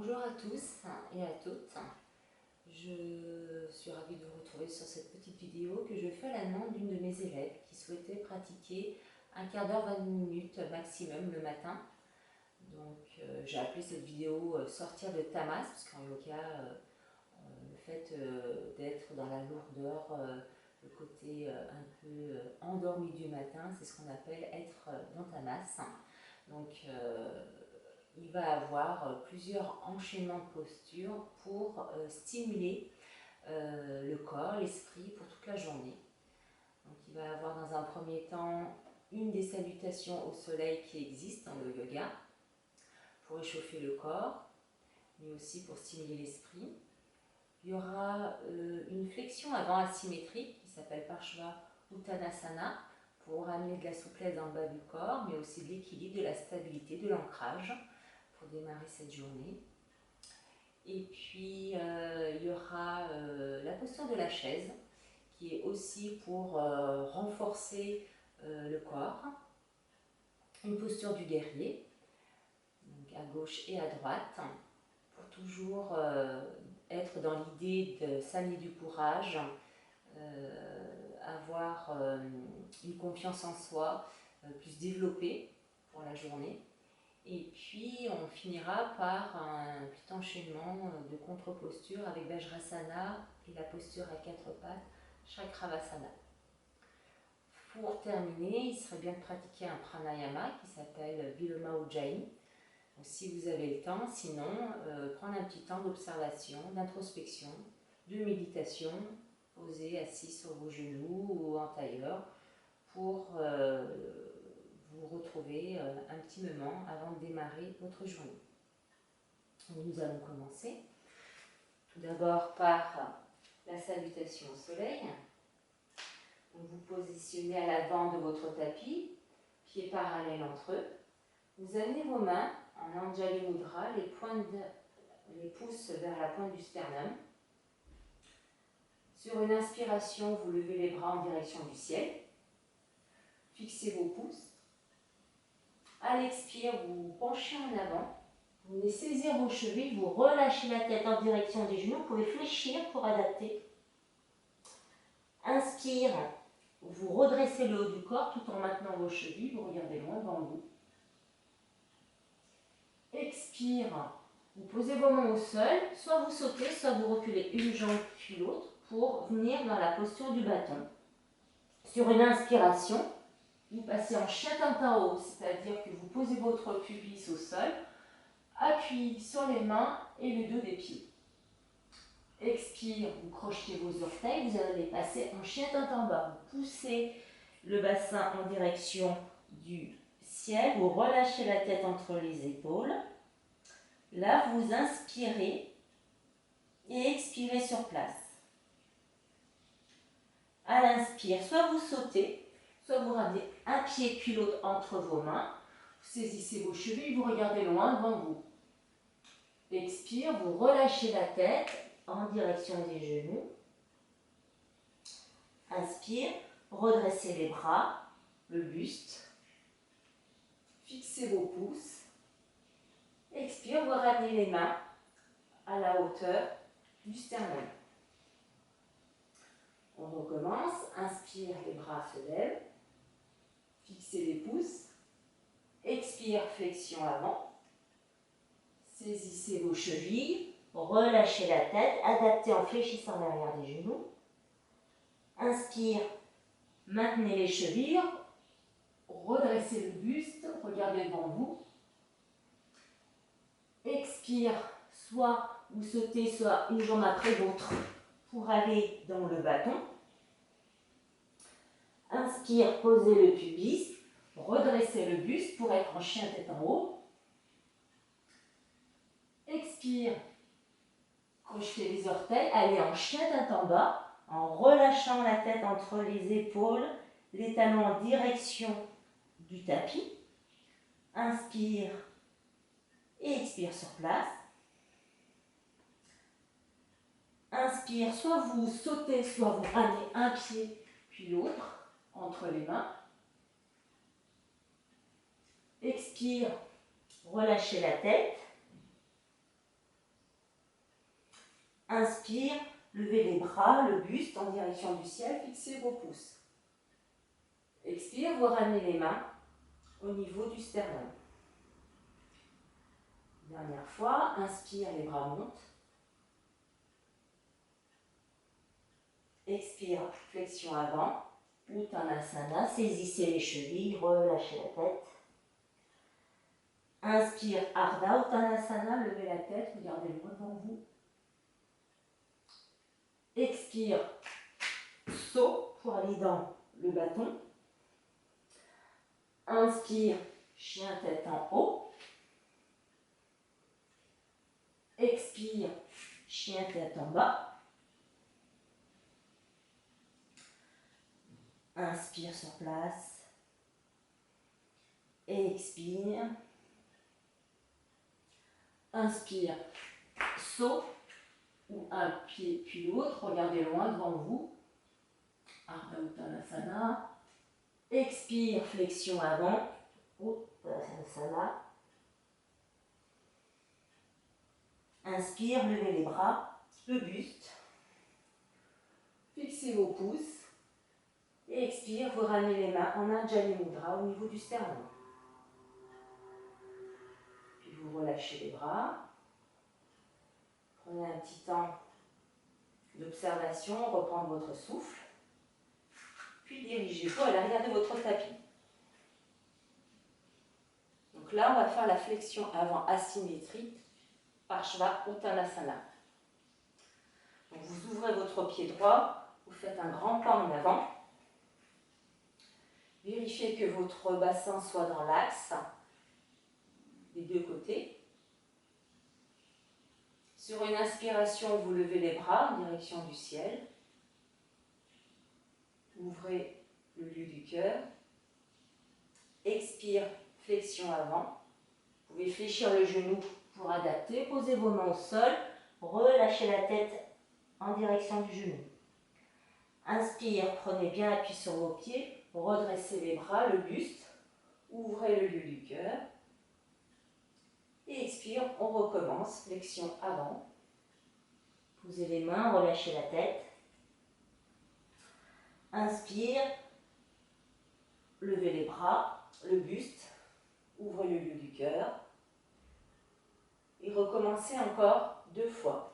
Bonjour à tous et à toutes. Je suis ravie de vous retrouver sur cette petite vidéo que je fais à la demande d'une de mes élèves qui souhaitait pratiquer un quart d'heure, 20 minutes maximum le matin. Donc j'ai appelé cette vidéo sortir de Tamas, parce qu'en yoga, le fait d'être dans la lourdeur, le côté un peu endormi du matin, c'est ce qu'on appelle être dans Tamas. Donc il va avoir plusieurs enchaînements de postures pour stimuler le corps, l'esprit pour toute la journée. Donc il va avoir dans un premier temps une des salutations au soleil qui existent dans le yoga pour réchauffer le corps, mais aussi pour stimuler l'esprit. Il y aura une flexion avant asymétrique qui s'appelle Parshva Uttanasana pour amener de la souplesse dans le bas du corps, mais aussi de l'équilibre, de la stabilité, de l'ancrage pour démarrer cette journée. Et puis il y aura la posture de la chaise qui est aussi pour renforcer le corps. Une posture du guerrier, donc à gauche et à droite, pour toujours être dans l'idée de s'amener du courage, avoir une confiance en soi plus développée pour la journée. Et puis on finira par un petit enchaînement de contre-postures avec Vajrasana et la posture à quatre pattes, Chakravasana. Pour terminer, il serait bien de pratiquer un pranayama qui s'appelle Viloma Ujjayi. Donc, si vous avez le temps, sinon, prendre un petit temps d'observation, d'introspection, de méditation, posé, assis sur vos genoux ou en tailleur, pour vous retrouver un petit moment avant de démarrer votre journée. Nous allons commencer tout d'abord par la salutation au soleil. Donc vous positionnez à l'avant de votre tapis, pieds parallèles entre eux. Vous amenez vos mains en Anjali Mudra, les pouces vers la pointe du sternum. Sur une inspiration, vous levez les bras en direction du ciel. Fixez vos pouces. À l'expire, vous penchez en avant. Vous venez saisir vos chevilles, vous relâchez la tête en direction des genoux. Vous pouvez fléchir pour adapter. Inspire, vous redressez le haut du corps tout en maintenant vos chevilles. Vous regardez loin devant vous. Expire, vous posez vos mains au sol. Soit vous sautez, soit vous reculez une jambe puis l'autre pour venir dans la posture du bâton. Sur une inspiration, vous passez en chien tantao, c'est-à-dire que vous posez votre pubis au sol, appui sur les mains et le dos des pieds. Expire, vous crochetez vos orteils, vous allez passer en chien tantamba. Vous poussez le bassin en direction du ciel, vous relâchez la tête entre les épaules. Là, vous inspirez et expirez sur place. À l'inspire, soit vous sautez, soit vous ramenez un pied puis l'autre entre vos mains. Vous saisissez vos chevilles, vous regardez loin devant vous. Expire, vous relâchez la tête en direction des genoux. Inspire, redressez les bras, le buste. Fixez vos pouces. Expire, vous ramenez les mains à la hauteur du sternum. On recommence. Inspire, les bras se lèvent. Fixez les pouces. Expire, flexion avant. Saisissez vos chevilles. Relâchez la tête. Adaptez en fléchissant l'arrière des genoux. Inspire, maintenez les chevilles. Redressez le buste. Regardez devant vous. Expire, soit vous sautez, soit une jambe après l'autre pour aller dans le bâton. Inspire, posez le pubis. Redressez le buste pour être en chien tête en haut. Expire, crochetez les orteils, allez en chien tête en bas, en relâchant la tête entre les épaules, les talons en direction du tapis. Inspire et expire sur place. Inspire, soit vous sautez, soit vous ramenez un pied puis l'autre entre les mains. Expire, relâchez la tête. Inspire, levez les bras, le buste en direction du ciel, fixez vos pouces. Expire, vous ramenez les mains au niveau du sternum. Dernière fois, inspire, les bras montent. Expire, flexion avant, Uttanasana, saisissez les chevilles, relâchez la tête. Inspire, Ardha Uttanasana, levez la tête, regardez loin devant vous. Expire, saut pour aller dans le bâton. Inspire, chien tête en haut. Expire, chien tête en bas. Inspire sur place. Expire. Inspire, saut ou un pied puis l'autre. Regardez loin devant vous. Ardha Uttanasana. Expire, flexion avant. Uttanasana. Inspire, levez les bras, le buste. Fixez vos pouces. Et expire, vous ramenez les mains en Anjali Mudra au niveau du sternum. Puis vous relâchez les bras. Prenez un petit temps d'observation, reprendre votre souffle. Puis dirigez-vous à l'arrière de votre tapis. Donc là, on va faire la flexion avant asymétrique, Parshva Uttanasana. Donc vous ouvrez votre pied droit, vous faites un grand pas en avant. Vérifiez que votre bassin soit dans l'axe des deux côtés. Sur une inspiration, vous levez les bras en direction du ciel. Ouvrez le lieu du cœur. Expire, flexion avant. Vous pouvez fléchir le genou pour adapter. Posez vos mains au sol. Relâchez la tête en direction du genou. Inspire, prenez bien appui sur vos pieds. Redressez les bras, le buste. Ouvrez le lieu du cœur. Et expire, on recommence. Flexion avant. Posez les mains, relâchez la tête. Inspire, levez les bras, le buste. Ouvrez le lieu du cœur. Et recommencez encore 2 fois.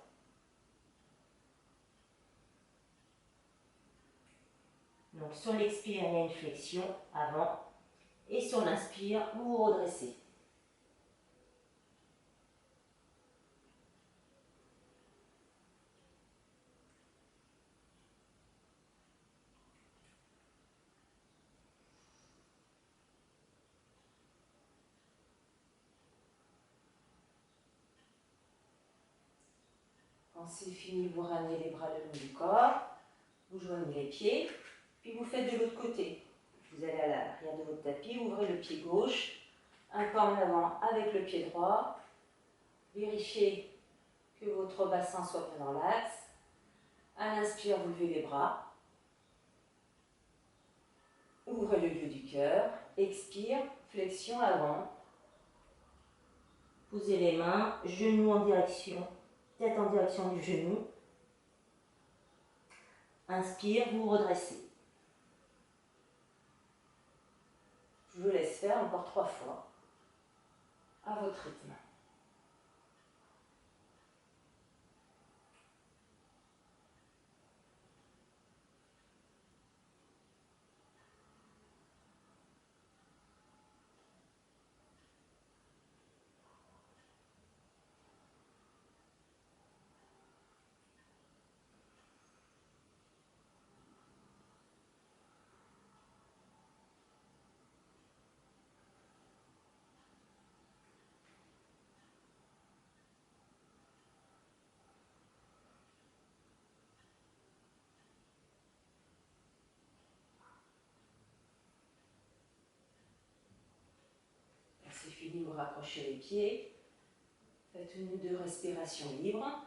Donc sur l'expire, il y a une flexion avant. Et sur l'inspire, vous vous redressez. Quand c'est fini, vous ramenez les bras le long du corps. Vous joignez les pieds. Puis vous faites de l'autre côté. Vous allez à l'arrière de votre tapis, ouvrez le pied gauche. Un pas en avant avec le pied droit. Vérifiez que votre bassin soit bien dans l'axe. À l'inspire, vous levez les bras. Ouvrez le lieu du cœur. Expire, flexion avant. Posez les mains, genoux en direction, tête en direction du genou. Inspire, vous redressez. Je vous laisse faire encore 3 fois à votre rythme. C'est fini, vous rapprochez les pieds. Faites 1 ou 2 respirations libres.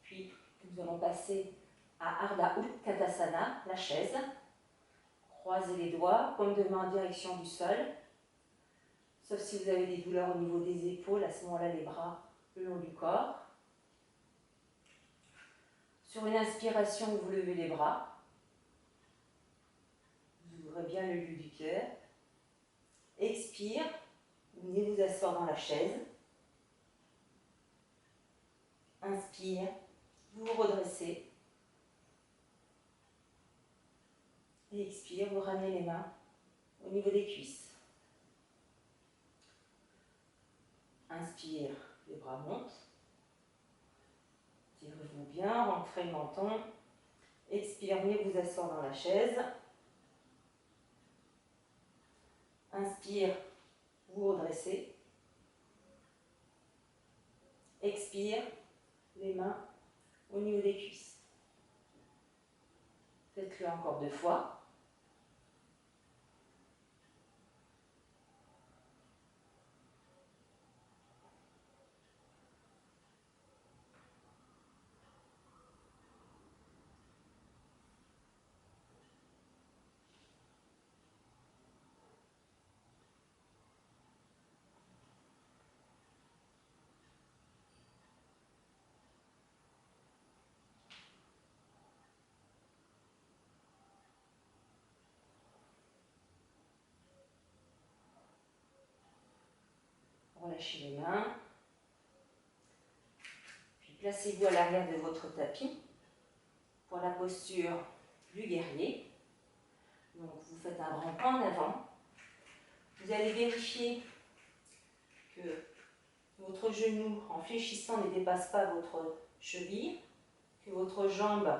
Puis, nous allons passer à Ardha Utkatasana, la chaise. Croisez les doigts, paume de main en direction du sol. sauf si vous avez des douleurs au niveau des épaules, à ce moment-là, les bras le long du corps. Sur une inspiration, vous levez les bras. Vous ouvrez bien le lieu du cœur. Expire, vous venez vous asseoir dans la chaise. Inspire, vous vous redressez. Et expire, vous ramenez les mains au niveau des cuisses. Inspire, les bras montent. Tirez-vous bien, rentrez le menton. Expire, venez vous asseoir dans la chaise. Inspire, vous redressez. Expire, les mains au niveau des cuisses. Faites-le encore 2 fois. Relâchez les mains. Puis placez-vous à l'arrière de votre tapis pour la posture du guerrier. Donc vous faites un grand pas en avant. Vous allez vérifier que votre genou, en fléchissant, ne dépasse pas votre cheville, que votre jambe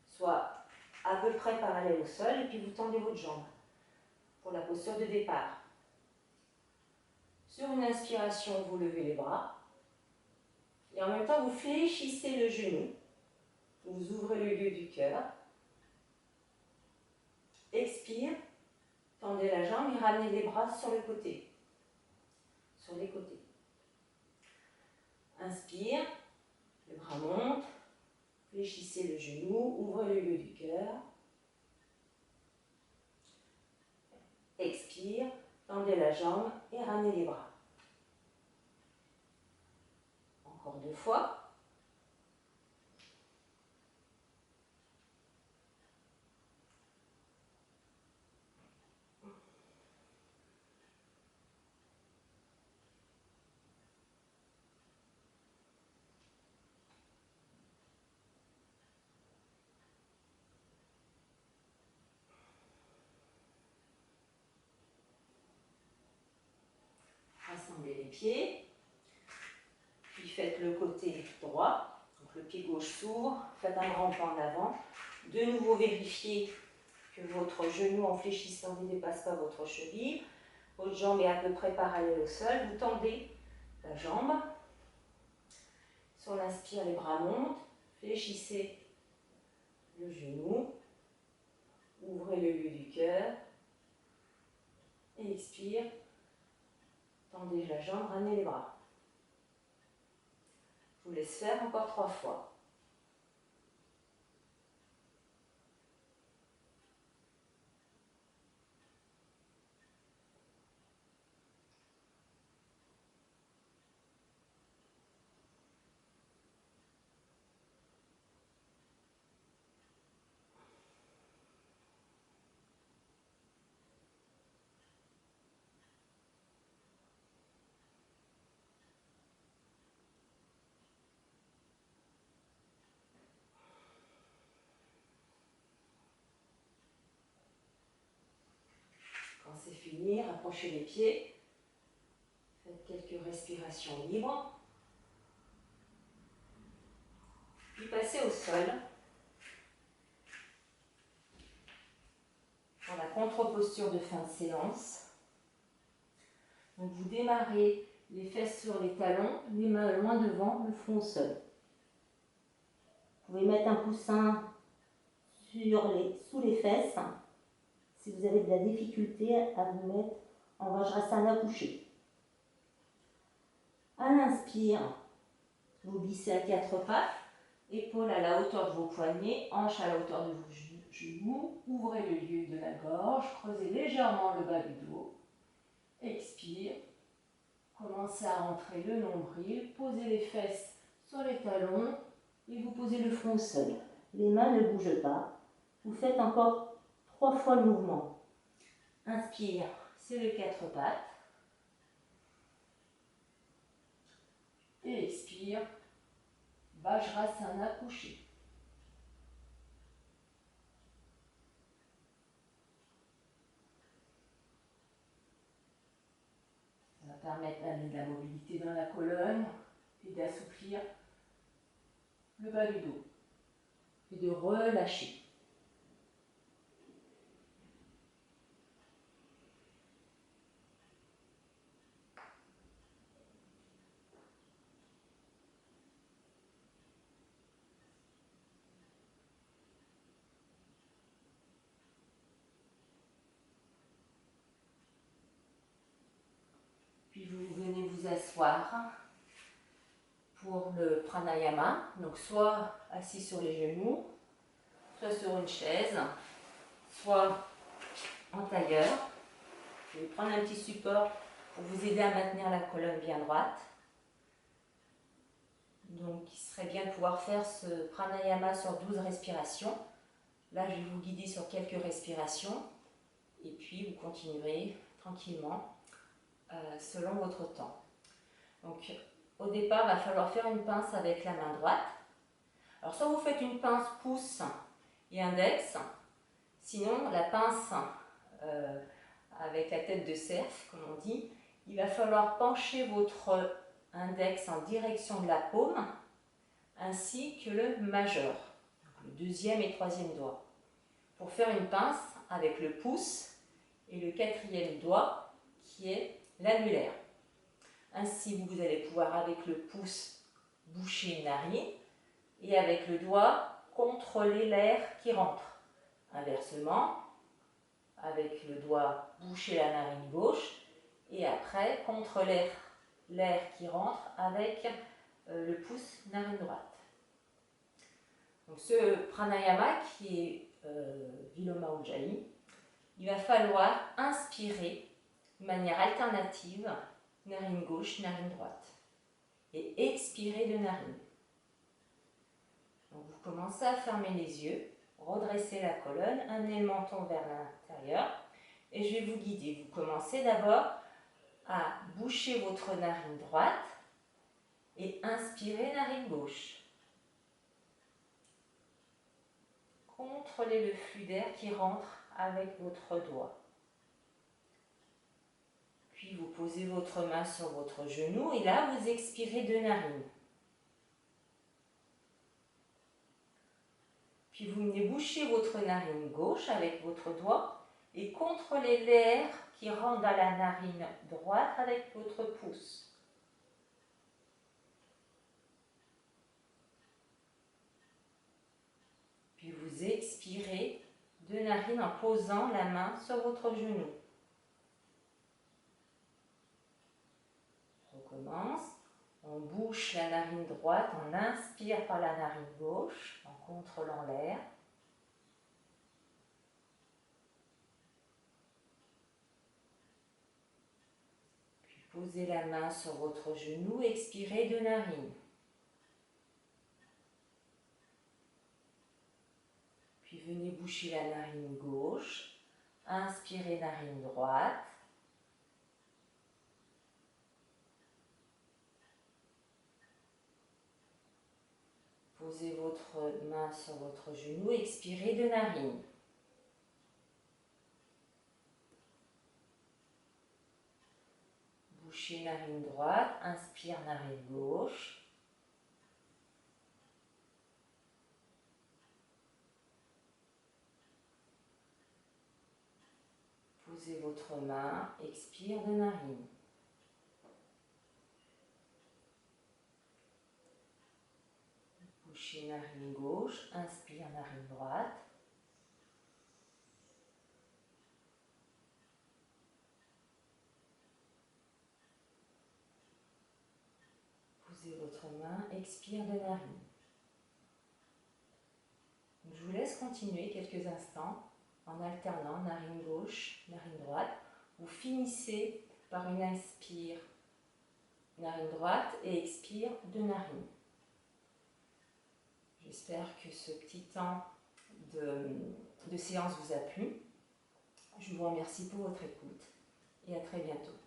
soit à peu près parallèle au sol, et puis vous tendez votre jambe pour la posture de départ. Sur une inspiration, vous levez les bras, et en même temps, vous fléchissez le genou, vous ouvrez le lieu du cœur. Expire, tendez la jambe et ramenez les bras sur le côté, sur les côtés. Inspire, les bras montent, fléchissez le genou, ouvrez le lieu du cœur. Expire, tendez la jambe et ramenez les bras. Encore 2 fois. Rassemblez les pieds, puis faites le côté droit, donc le pied gauche s'ouvre, faites un grand pas en avant. De nouveau vérifiez que votre genou en fléchissant ne dépasse pas votre cheville, votre jambe est à peu près parallèle au sol, vous tendez la jambe. Sur l'inspire, les bras montent, fléchissez le genou, ouvrez le lieu du cœur, et expire. Tendez la jambe, ramenez les bras. Je vous laisse faire encore 3 fois. Quand c'est fini, rapprochez les pieds. Faites quelques respirations libres. Puis passez au sol. Dans la contre-posture de fin de séance. Donc vous démarrez les fesses sur les talons, les mains loin devant, le front au sol. Vous pouvez mettre un coussin sous les fesses si vous avez de la difficulté à vous mettre en Vajrasana couché. À l'inspire, vous glissez à 4 pattes, épaules à la hauteur de vos poignets, hanches à la hauteur de vos genoux, ouvrez le lieu de la gorge, creusez légèrement le bas du dos. Expire, Commencez à rentrer le nombril, posez les fesses sur les talons et vous posez le front au sol. Les mains ne bougent pas. Vous faites encore 3 fois le mouvement. Inspire, c'est le 4 pattes. Et expire, Vajrasana couché. Ça va permettre d'amener de la mobilité dans la colonne et d'assouplir le bas du dos et de relâcher. Puis vous venez vous asseoir pour le pranayama, donc soit assis sur les genoux, soit sur une chaise, soit en tailleur. Je vais prendre un petit support pour vous aider à maintenir la colonne bien droite. Donc il serait bien de pouvoir faire ce pranayama sur 12 respirations. Là je vais vous guider sur quelques respirations et puis vous continuerez tranquillement selon votre temps. Donc au départ, il va falloir faire une pince avec la main droite. Alors soit vous faites une pince pouce et index, sinon la pince avec la tête de cerf, comme on dit, il va falloir pencher votre index en direction de la paume, ainsi que le majeur, le deuxième et troisième doigt, pour faire une pince avec le pouce et le quatrième doigt qui est l'annulaire. Ainsi, vous allez pouvoir avec le pouce boucher une narine et avec le doigt contrôler l'air qui rentre. Inversement, avec le doigt boucher la narine gauche et après contrôler l'air qui rentre avec le pouce narine droite. Donc ce pranayama qui est Viloma Ujjayi, il va falloir inspirer de manière alternative, narine gauche, narine droite, et expirer de narine. Donc vous commencez à fermer les yeux, redresser la colonne, amener le menton vers l'intérieur, et je vais vous guider. Vous commencez d'abord à boucher votre narine droite et inspirer narine gauche. Contrôlez le flux d'air qui rentre avec votre doigt. Puis vous posez votre main sur votre genou et là vous expirez de narine. Puis vous venez boucher votre narine gauche avec votre doigt et contrôlez l'air qui rentre dans la narine droite avec votre pouce. Puis vous expirez de narine en posant la main sur votre genou. On recommence. On bouche la narine droite, on inspire par la narine gauche en contrôlant l'air. Puis posez la main sur votre genou, expirez de narine. Puis venez boucher la narine gauche, inspirez narine droite. Posez votre main sur votre genou, expirez de narine. Bouchez narine droite, inspire narine gauche. Posez votre main, expire de narine. Bouchez narine gauche, inspire narine droite. Posez votre main, expire de narine. Je vous laisse continuer quelques instants en alternant narine gauche, narine droite. Vous finissez par une inspire narine droite et expire de narine. J'espère que ce petit temps de séance vous a plu. Je vous remercie pour votre écoute et à très bientôt.